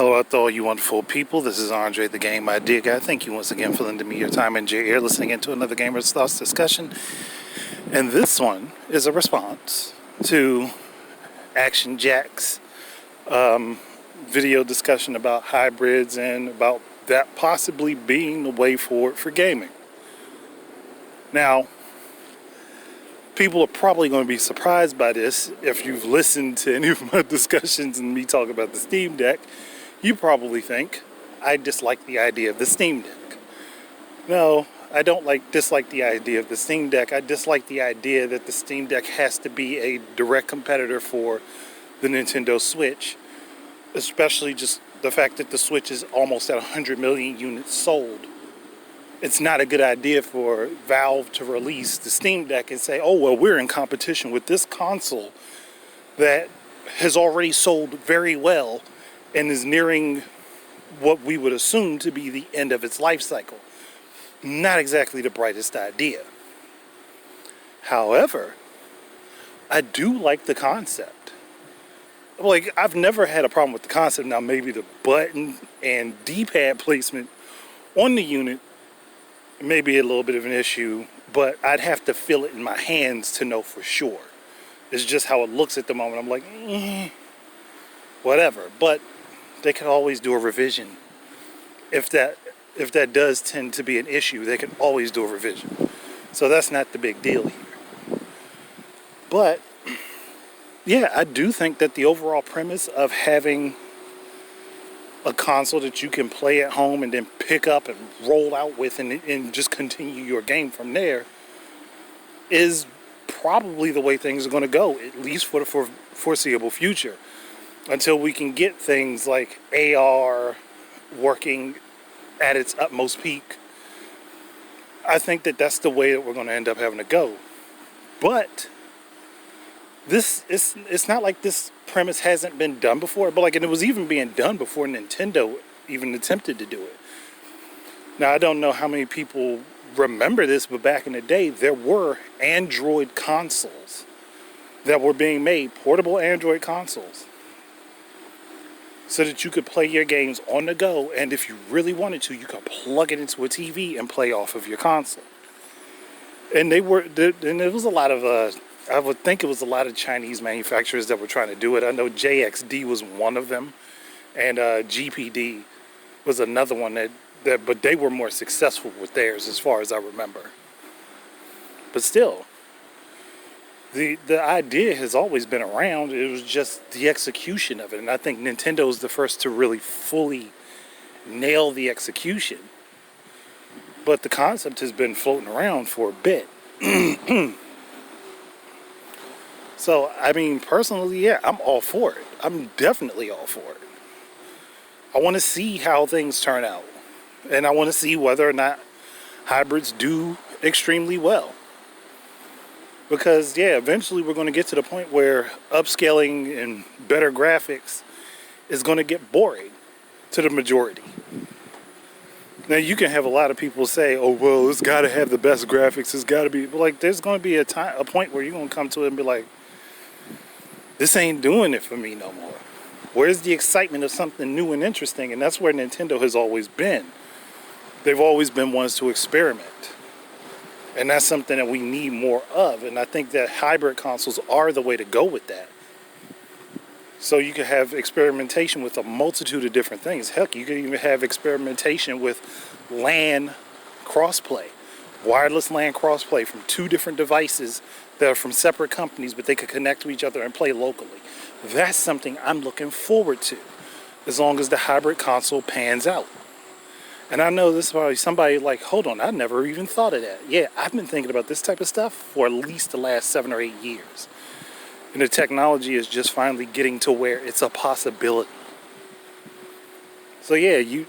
Hello out to all you wonderful people. This is Andre, the Game Idea Guy. Thank you once again for lending me your time and your ear listening into another Gamer's Thoughts discussion. And this one is a response to Action Jack's video discussion about hybrids and about that possibly being the way forward for gaming. Now, people are probably going to be surprised by this. If you've listened to any of my discussions and me talk about the Steam Deck, you probably think I dislike the idea of the Steam Deck. No, I don't dislike the idea of the Steam Deck. I dislike the idea that the Steam Deck has to be a direct competitor for the Nintendo Switch, especially just the fact that the Switch is almost at 100 million units sold. It's not a good idea for Valve to release the Steam Deck and say, oh, well, we're in competition with this console that has already sold very well and is nearing what we would assume to be the end of its life cycle. Not exactly the brightest idea. However, I do like the concept. I've never had a problem with the concept. Now, maybe the button and D-pad placement on the unit may be a little bit of an issue, but I'd have to feel it in my hands to know for sure. It's just how it looks at the moment. I'm like, whatever. But they can always do a revision. If that does tend to be an issue, they can always do a revision. So that's not the big deal here. But yeah, I do think that the overall premise of having a console that you can play at home and then pick up and roll out with and just continue your game from there is probably the way things are going to go, at least for the foreseeable future, until we can get things like AR working at its utmost peak. I think that that's the way that we're going to end up having to go. But it's not like this premise hasn't been done before, and it was even being done before Nintendo even attempted to do it. Now, I don't know how many people remember this, but back in the day, there were Android consoles that were being made, portable Android consoles, so that you could play your games on the go, and if you really wanted to, you could plug it into a TV and play off of your console. And there was a lot of I would think it was a lot of Chinese manufacturers that were trying to do it. I know JXD was one of them, and GPD was another one but they were more successful with theirs as far as I remember. But still, the idea has always been around. It was just the execution of it, and I think Nintendo is the first to really fully nail the execution. But the concept has been floating around for a bit. So, I mean, personally, yeah, I'm all for it. I'm definitely all for it. I want to see how things turn out. And I want to see whether or not hybrids do extremely well. Because, yeah, eventually we're going to get to the point where upscaling and better graphics is going to get boring to the majority. Now, you can have a lot of people say, oh, well, it's got to have the best graphics. It's got to be, there's going to be a point where you're going to come to it and be like, this ain't doing it for me no more. Where's the excitement of something new and interesting? And that's where Nintendo has always been. They've always been ones to experiment. And that's something that we need more of. And I think that hybrid consoles are the way to go with that. So you can have experimentation with a multitude of different things. Heck, you can even have experimentation with LAN crossplay. Wireless LAN crossplay from two different devices that are from separate companies, but they could connect to each other and play locally. That's something I'm looking forward to, as long as the hybrid console pans out. And I know this is probably somebody like, hold on, I never even thought of that. Yeah, I've been thinking about this type of stuff for at least the last 7 or 8 years. And the technology is just finally getting to where it's a possibility. So yeah,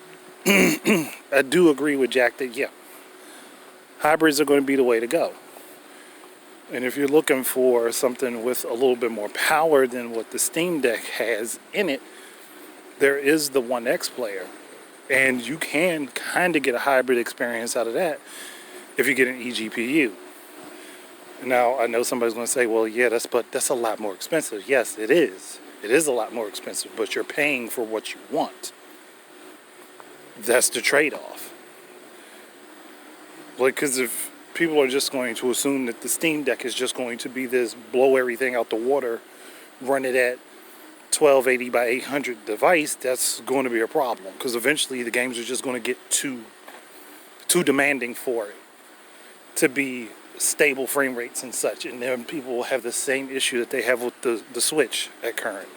I do agree with Jack that, yeah, hybrids are going to be the way to go. And if you're looking for something with a little bit more power than what the Steam Deck has in it, there is the One X player. And you can kind of get a hybrid experience out of that if you get an eGPU. Now, I know somebody's going to say, well, yeah, that's a lot more expensive. Yes, it is. It is a lot more expensive, but you're paying for what you want. that's the trade-off. Like, because if people are just going to assume that the Steam Deck is just going to be this blow everything out the water, run it at 1280 by 800 device, that's going to be a problem, because eventually the games are just going to get too demanding for it to be stable frame rates and such, and then people will have the same issue that they have with the Switch at current.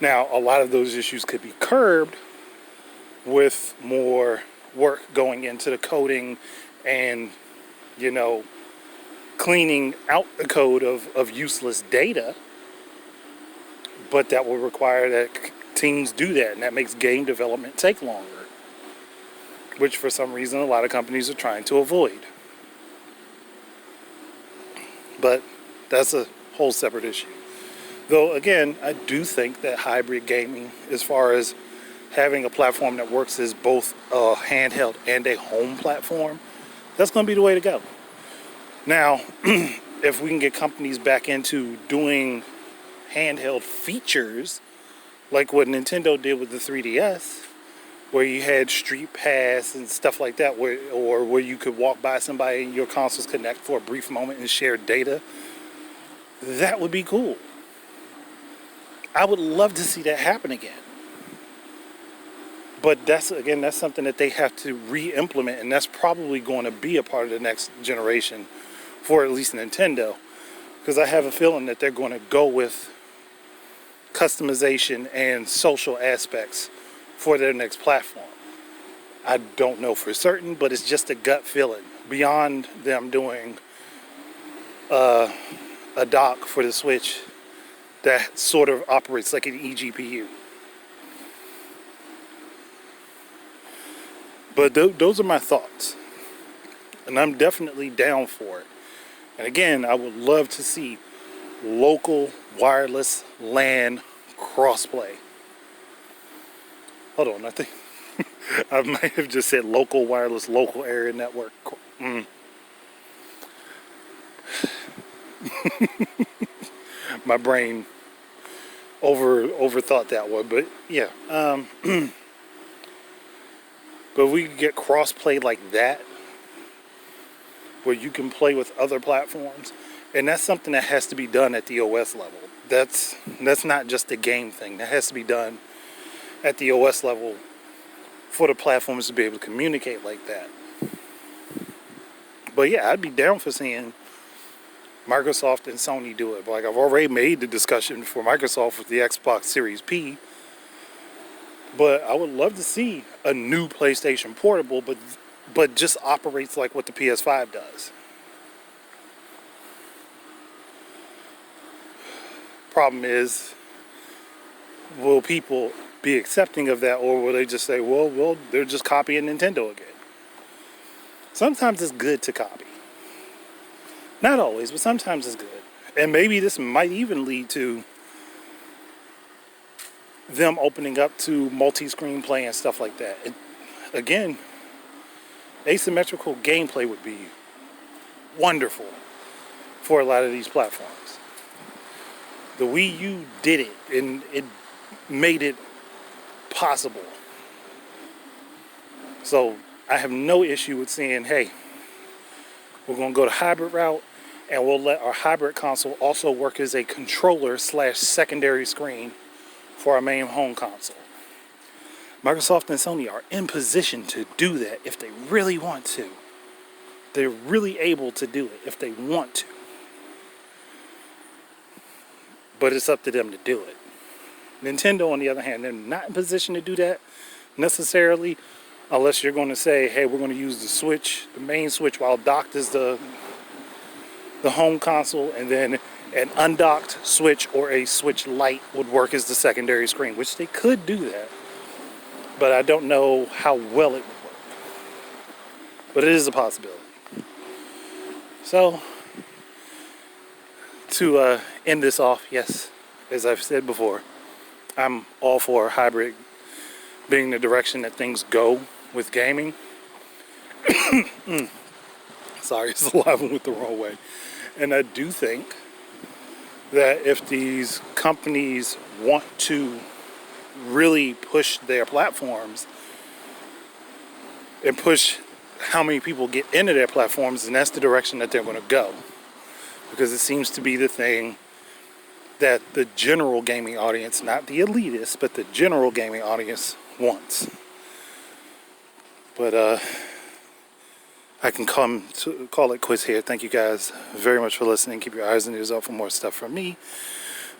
Now, a lot of those issues could be curbed with more work going into the coding and, cleaning out the code of useless data, but that will require that teams do that, and that makes game development take longer, which for some reason a lot of companies are trying to avoid. But that's a whole separate issue. Though, again, I do think that hybrid gaming, as far as having a platform that works as both a handheld and a home platform, that's going to be the way to go. Now, if we can get companies back into doing handheld features, like what Nintendo did with the 3DS, where you had Street Pass and stuff like that, where you could walk by somebody and your consoles connect for a brief moment and share data, that would be cool. I would love to see that happen again. But that's something that they have to re-implement, and that's probably going to be a part of the next generation for at least Nintendo, because I have a feeling that they're going to go with customization and social aspects for their next platform. I don't know for certain, but it's just a gut feeling. Beyond them doing a dock for the Switch that sort of operates like an eGPU. But those are my thoughts, and I'm definitely down for it. And again, I would love to see local wireless LAN crossplay. Hold on, I think I might have just said local wireless local area network. My brain overthought that one, but yeah. But we could get cross-play like that, where you can play with other platforms, and that's something that has to be done at the OS level. That's not just a game thing. That has to be done at the OS level for the platforms to be able to communicate like that. But yeah, I'd be down for seeing Microsoft and Sony do it. Like, I've already made the discussion for Microsoft with the Xbox Series P. But I would love to see a new PlayStation Portable, but just operates like what the PS5 does. Problem is, will people be accepting of that, or will they just say, well, they're just copying Nintendo again? Sometimes it's good to copy. Not always, but sometimes it's good. And maybe this might even lead to them opening up to multi-screen play and stuff like that. And again, asymmetrical gameplay would be wonderful for a lot of these platforms. The Wii U did it, and it made it possible. So I have no issue with saying, hey, we're going to go the hybrid route, and we'll let our hybrid console also work as a controller/secondary screen for our main home console. Microsoft and Sony are in position to do that if they really want to. They're really able to do it if they want to. But it's up to them to do it. Nintendo, on the other hand, they're not in position to do that necessarily, unless you're going to say, hey, we're going to use the Switch, the main Switch, while docked is the home console, and then an undocked Switch or a Switch Lite would work as the secondary screen, which they could do that. But I don't know how well it would work. But it is a possibility. So, to end this off, yes, as I've said before, I'm all for hybrid being the direction that things go with gaming. Sorry, saliva went the wrong way. And I do think that if these companies want to really push their platforms and push how many people get into their platforms, and that's the direction that they're going to go. Because it seems to be the thing that the general gaming audience, not the elitists, but the general gaming audience wants. But I can come to call it quits here. Thank you guys very much for listening. Keep your eyes and ears out for more stuff from me.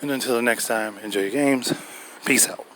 And until the next time, enjoy your games. Peace out.